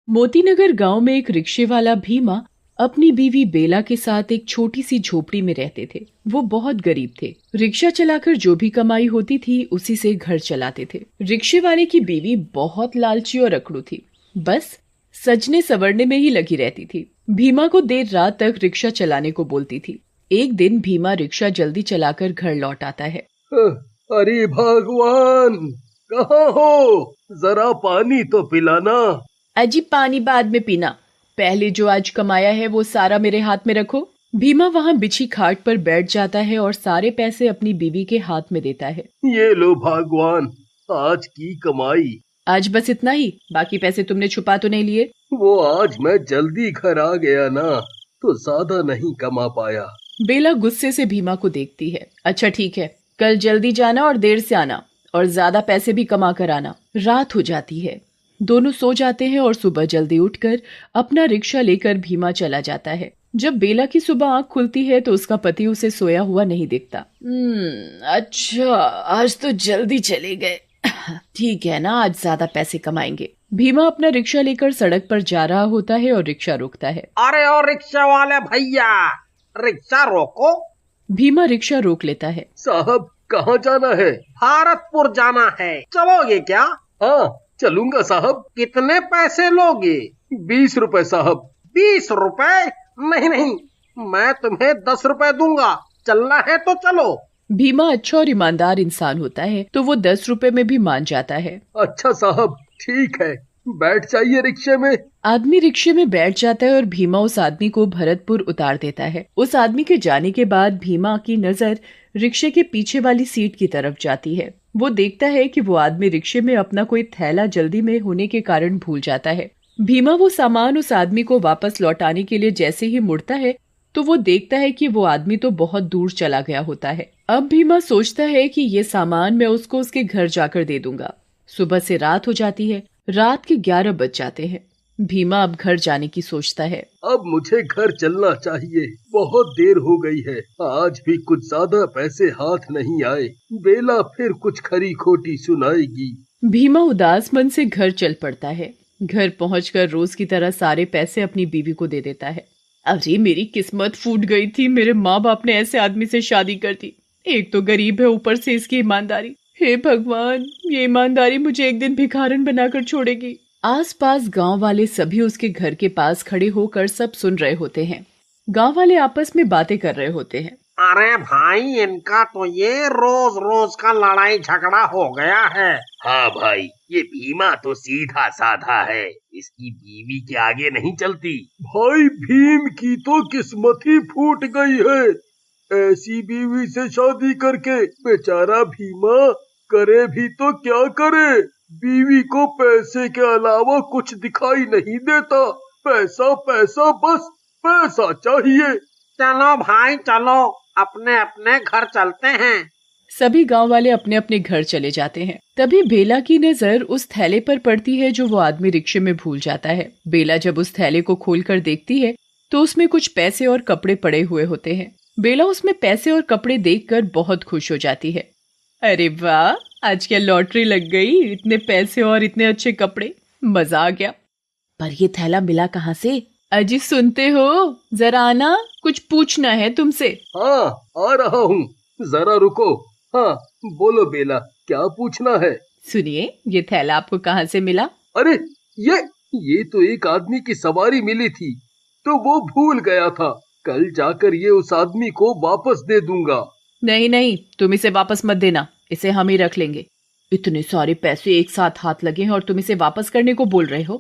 मोतीनगर गांव में एक रिक्शे वाला भीमा अपनी बीवी बेला के साथ एक छोटी सी झोपड़ी में रहते थे। वो बहुत गरीब थे। रिक्शा चलाकर जो भी कमाई होती थी उसी से घर चलाते थे। रिक्शे वाले की बीवी बहुत लालची और अकड़ू थी। बस सजने संवरने में ही लगी रहती थी। भीमा को देर रात तक रिक्शा चलाने को बोलती थी। एक दिन भीमा रिक्शा जल्दी चलाकर घर लौट आता है। अरे भगवान, कहाँ हो? जरा पानी तो पिलाना। अजी पानी बाद में पीना, पहले जो आज कमाया है वो सारा मेरे हाथ में रखो। भीमा वहाँ बिछी खाट पर बैठ जाता है और सारे पैसे अपनी बीवी के हाथ में देता है। ये लो भगवान, आज की कमाई। आज बस इतना ही? बाकी पैसे तुमने छुपा तो नहीं लिए? वो आज मैं जल्दी घर आ गया ना, तो ज्यादा नहीं कमा पाया। बेला गुस्से से भीमा को देखती है। अच्छा ठीक है, कल जल्दी जाना और देर से आना, और ज्यादा पैसे भी कमा कर आना। रात हो जाती है। दोनों सो जाते हैं और सुबह जल्दी उठकर अपना रिक्शा लेकर भीमा चला जाता है। जब बेला की सुबह आंख खुलती है तो उसका पति उसे सोया हुआ नहीं दिखता। अच्छा, आज तो जल्दी चले गए। ठीक है ना, आज ज्यादा पैसे कमाएंगे। भीमा अपना रिक्शा लेकर सड़क पर जा रहा होता है और रिक्शा रोकता है। अरे ओ रिक्शा वाले भैया, रिक्शा रोको। भीमा रिक्शा रोक लेता है। साहब, कहाँ जाना है? भारतपुर जाना है, चलोगे क्या? हाँ, चलूंगा साहब। कितने पैसे लोगे? 20 रुपए साहब। 20 रुपए? नहीं नहीं, मैं तुम्हें 10 रुपए दूंगा। चलना है तो चलो। भीमा अच्छा और ईमानदार इंसान होता है तो वो 10 रुपए में भी मान जाता है। अच्छा साहब, ठीक है, बैठ जाइए रिक्शे में। आदमी रिक्शे में बैठ जाता है और भीमा उस आदमी को भरतपुर उतार देता है। उस आदमी के जाने के बाद भीमा की नजर रिक्शे के पीछे वाली सीट की तरफ जाती है। वो देखता है कि वो आदमी रिक्शे में अपना कोई थैला जल्दी में होने के कारण भूल जाता है। भीमा वो सामान उस आदमी को वापस लौटाने के लिए जैसे ही मुड़ता है तो वो देखता है कि वो आदमी तो बहुत दूर चला गया होता है। अब भीमा सोचता है कि ये सामान मैं उसको उसके घर जाकर दे दूंगा। सुबह से रात हो जाती है। रात के 11 बज जाते हैं। भीमा अब घर जाने की सोचता है। अब मुझे घर चलना चाहिए, बहुत देर हो गई है। आज भी कुछ ज्यादा पैसे हाथ नहीं आए। बेला फिर कुछ खरी खोटी सुनाएगी। भीमा उदास मन से घर चल पड़ता है। घर पहुंचकर रोज की तरह सारे पैसे अपनी बीवी को दे देता है। अरे मेरी किस्मत फूट गई थी, मेरे माँ बाप ने ऐसे आदमी से शादी कर दी। एक तो गरीब है, ऊपर से इसकी ईमानदारी। हे भगवान, ये ईमानदारी मुझे एक दिन भिखारन बनाकर छोड़ेगी। आसपास गांव वाले सभी उसके घर के पास खड़े होकर सब सुन रहे होते हैं। गांव वाले आपस में बातें कर रहे होते हैं। अरे भाई, इनका तो ये रोज रोज का लड़ाई झगड़ा हो गया है। हाँ भाई, ये भीमा तो सीधा साधा है, इसकी बीवी के आगे नहीं चलती। भाई, भीम की तो किस्मत ही फूट गई है। ऐसी बीवी से शादी करके बेचारा भीमा करे भी तो क्या करे। बीवी को पैसे के अलावा कुछ दिखाई नहीं देता। पैसा पैसा, बस पैसा चाहिए। चलो भाई चलो, अपने अपने घर चलते हैं। सभी गांव वाले अपने अपने घर चले जाते हैं। तभी बेला की नजर उस थैले पर पड़ती है जो वो आदमी रिक्शे में भूल जाता है। बेला जब उस थैले को खोलकर देखती है तो उसमें कुछ पैसे और कपड़े पड़े हुए होते हैं। बेला उसमें पैसे और कपड़े देखकर बहुत खुश हो जाती है। अरे वाह, आज क्या लॉटरी लग गई, इतने पैसे और इतने अच्छे कपड़े, मजा आ गया। पर ये थैला मिला कहाँ से? अजी सुनते हो, जरा आना, कुछ पूछना है तुमसे। हाँ, आ रहा हूँ, जरा रुको। हाँ, बोलो बेला, क्या पूछना है? सुनिए, ये थैला आपको कहाँ से मिला? अरे ये तो एक आदमी की सवारी मिली थी, तो वो भूल गया था। कल जाकर ये उस आदमी को वापस दे दूंगा। नहीं नहीं, तुम इसे वापस मत देना, इसे हम ही रख लेंगे। इतने सारे पैसे एक साथ हाथ लगे हैं और तुम इसे वापस करने को बोल रहे हो?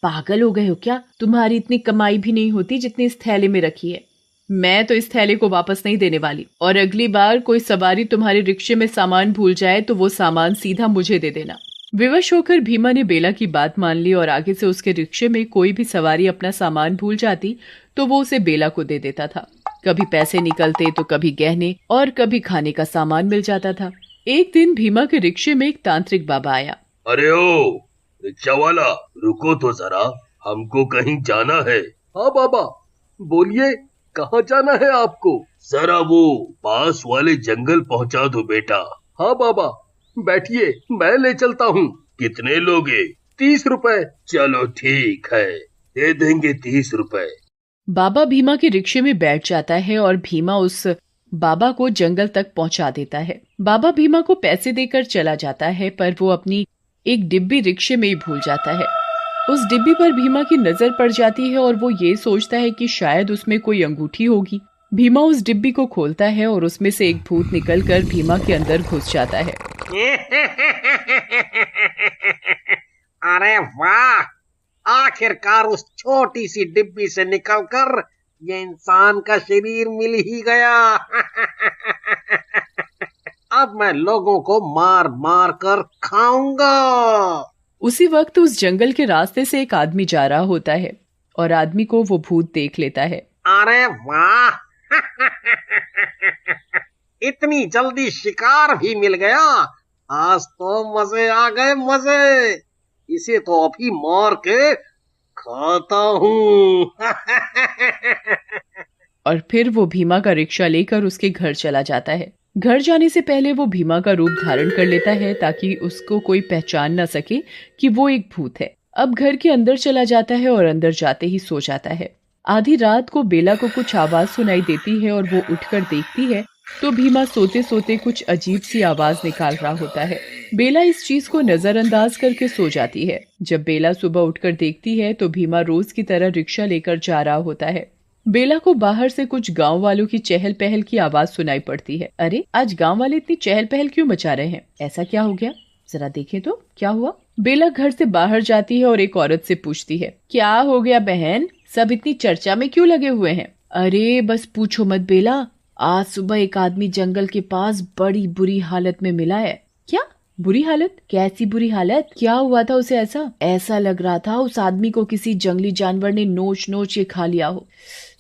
पागल हो गए हो क्या? तुम्हारी इतनी कमाई भी नहीं होती जितनी इस थैले में रखी है। मैं तो इस थैले को वापस नहीं देने वाली, और अगली बार कोई सवारी तुम्हारे रिक्शे में सामान भूल जाए तो वो सामान सीधा मुझे दे देना। विवश होकर भीमा ने बेला की बात मान ली और आगे से उसके रिक्शे में कोई भी सवारी अपना सामान भूल जाती तो वो उसे बेला को दे देता था। कभी पैसे निकलते तो कभी गहने और कभी खाने का सामान मिल जाता था। एक दिन भीमा के रिक्शे में एक तांत्रिक बाबा आया। अरे ओ रिक्शा वाला, रुको तो जरा, हमको कहीं जाना है। हाँ बाबा, बोलिए, कहाँ जाना है आपको? जरा वो पास वाले जंगल पहुँचा दो बेटा। हाँ बाबा, बैठिए, मैं ले चलता हूँ। कितने लोगे? 30 रुपए। चलो ठीक है, दे देंगे 30 रुपए। बाबा भीमा के रिक्शे में बैठ जाता है और भीमा उस बाबा को जंगल तक पहुंचा देता है। बाबा भीमा को पैसे देकर चला जाता है, पर वो अपनी एक डिब्बी रिक्शे में ही भूल जाता है। उस डिब्बी पर भीमा की नजर पड़ जाती है और वो ये सोचता है कि शायद उसमें कोई अंगूठी होगी। भीमा उस डिब्बी को खोलता है और उसमें से एक भूत निकलकर भीमा के अंदर घुस जाता है। अरे वाह, आखिरकार उस छोटी सी डिब्बी से निकलकर ये इंसान का शरीर मिल ही गया। अब मैं लोगों को मार मार कर खाऊंगा। उसी वक्त उस जंगल के रास्ते से एक आदमी जा रहा होता है और आदमी को वो भूत देख लेता है। अरे वाह, इतनी जल्दी शिकार भी मिल गया। आज तो मजे आ गए, मजे। इसे तो अभी मार के खाता हूँ। और फिर वो भीमा का रिक्शा लेकर उसके घर चला जाता है। घर जाने से पहले वो भीमा का रूप धारण कर लेता है ताकि उसको कोई पहचान न सके कि वो एक भूत है। अब घर के अंदर चला जाता है और अंदर जाते ही सो जाता है। आधी रात को बेला को कुछ आवाज सुनाई देती है और वो उठकर देखती है तो भीमा सोते सोते कुछ अजीब सी आवाज निकाल रहा होता है। बेला इस चीज को नजरअंदाज करके सो जाती है। जब बेला सुबह उठकर देखती है तो भीमा रोज की तरह रिक्शा लेकर जा रहा होता है। बेला को बाहर से कुछ गांव वालों की चहल पहल की आवाज सुनाई पड़ती है। अरे, आज गांव वाले इतनी चहल पहल क्यों मचा रहे हैं? ऐसा क्या हो गया? जरा देखें तो क्या हुआ। बेला घर से बाहर जाती है और एक औरत से पूछती है, क्या हो गया बहन, सब इतनी चर्चा में क्यों लगे हुए हैं? अरे बस पूछो मत बेला, आज सुबह एक आदमी जंगल के पास बड़ी बुरी हालत में मिला है। क्या बुरी हालत? कैसी बुरी हालत? क्या हुआ था उसे? ऐसा लग रहा था उस आदमी को किसी जंगली जानवर ने नोच नोच के खा लिया हो।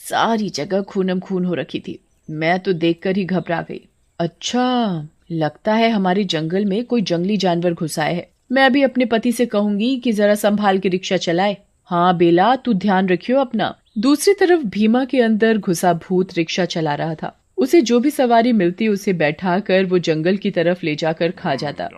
सारी जगह खूनम खून हो रखी थी। मैं तो देखकर ही घबरा गई। अच्छा, लगता है हमारे जंगल में कोई जंगली जानवर घुसा है। मैं अभी अपने पति से कहूंगी कि जरा संभाल के रिक्शा चलाए। हाँ बेला, तू ध्यान रखियो अपना। दूसरी तरफ भीमा के अंदर घुसा भूत रिक्शा चला रहा था। उसे जो भी सवारी मिलती उसे बैठा कर वो जंगल की तरफ ले जाकर खा जाता।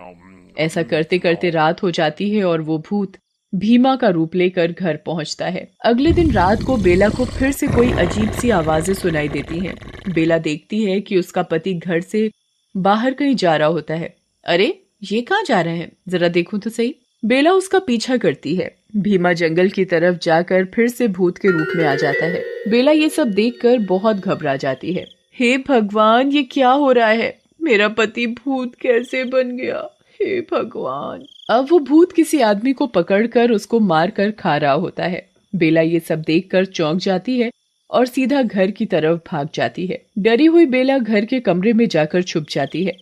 ऐसा करते करते रात हो जाती है और वो भूत भीमा का रूप लेकर घर पहुंचता है। अगले दिन रात को बेला को फिर से कोई अजीब सी आवाजें सुनाई देती हैं। बेला देखती है कि उसका पति घर से बाहर कहीं जा रहा होता है। अरे, ये कहाँ जा रहे हैं? जरा देखूं तो सही। बेला उसका पीछा करती है। भीमा जंगल की तरफ जाकर फिर से भूत के रूप में आ जाता है। बेला ये सब देखकर बहुत घबरा जाती है। हे भगवान, ये क्या हो रहा है? मेरा पति भूत कैसे बन गया? हे भगवान। अब वो भूत किसी आदमी को पकड़कर उसको मार कर खा रहा होता है। बेला ये सब देखकर चौंक जाती है और सीधा घर की तरफ भाग जाती है। डरी हुई बेला घर के कमरे में जाकर छुप जाती है।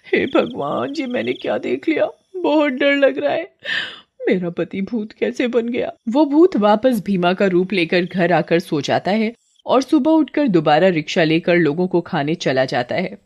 हे भगवान जी, मैंने क्या देख लिया? बहुत डर लग रहा है। मेरा पति भूत कैसे बन गया? वो भूत वापस भीमा का रूप लेकर घर आकर सो जाता है और सुबह उठकर दोबारा रिक्शा लेकर लोगों को खाने चला जाता है।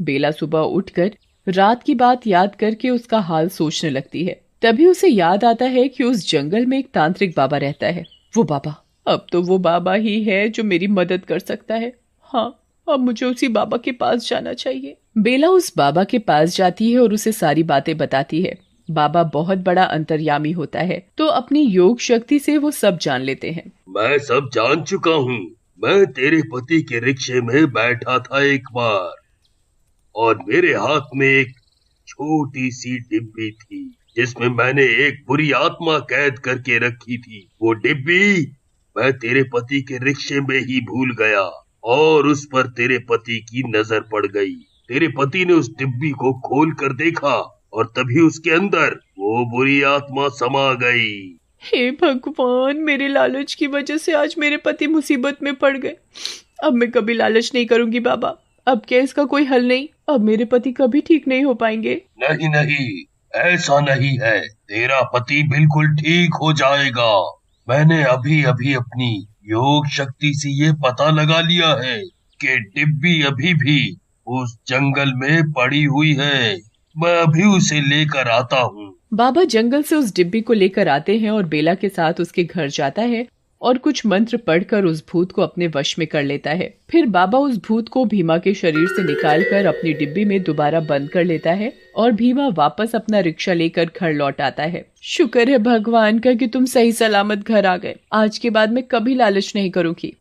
बेला सुबह उठकर रात की बात याद करके उसका हाल सोचने लगती है। तभी उसे याद आता है कि उस जंगल में एक तांत्रिक बाबा रहता है। वो बाबा, अब तो वो बाबा ही है जो मेरी मदद कर सकता है। हाँ, अब मुझे उसी बाबा के पास जाना चाहिए। बेला उस बाबा के पास जाती है और उसे सारी बातें बताती है। बाबा बहुत बड़ा अंतर्यामी होता है, तो अपनी योग शक्ति से वो सब जान लेते हैं। मैं सब जान चुका हूँ। मैं तेरे पति के रिक्शे में बैठा था एक बार और मेरे हाथ में एक छोटी सी डिब्बी थी जिसमें मैंने एक बुरी आत्मा कैद करके रखी थी। वो डिब्बी मैं तेरे पति के रिक्शे में ही भूल गया और उस पर तेरे पति की नजर पड़ गई। तेरे पति ने उस डिब्बी को खोल कर देखा और तभी उसके अंदर वो बुरी आत्मा समा गई। हे भगवान, मेरे लालच की वजह से आज मेरे पति मुसीबत में पड़ गए। अब मैं कभी लालच नहीं करूंगी बाबा। अब क्या इसका कोई हल नहीं? अब मेरे पति कभी ठीक नहीं हो पाएंगे। नहीं नहीं, ऐसा नहीं है। तेरा पति बिल्कुल ठीक हो जाएगा। मैंने अभी अभी अपनी योग शक्ति से ये पता लगा लिया है कि डिब्बी अभी भी उस जंगल में पड़ी हुई है। मैं अभी उसे लेकर आता हूँ। बाबा जंगल से उस डिब्बी को लेकर आते हैं और बेला के साथ उसके घर जाता है और कुछ मंत्र पढ़कर उस भूत को अपने वश में कर लेता है। फिर बाबा उस भूत को भीमा के शरीर से निकालकर अपनी डिब्बी में दोबारा बंद कर लेता है और भीमा वापस अपना रिक्शा लेकर घर लौट आता है। शुक्र है भगवान का कि तुम सही सलामत घर आ गए। आज के बाद मैं कभी लालच नहीं करूंगी।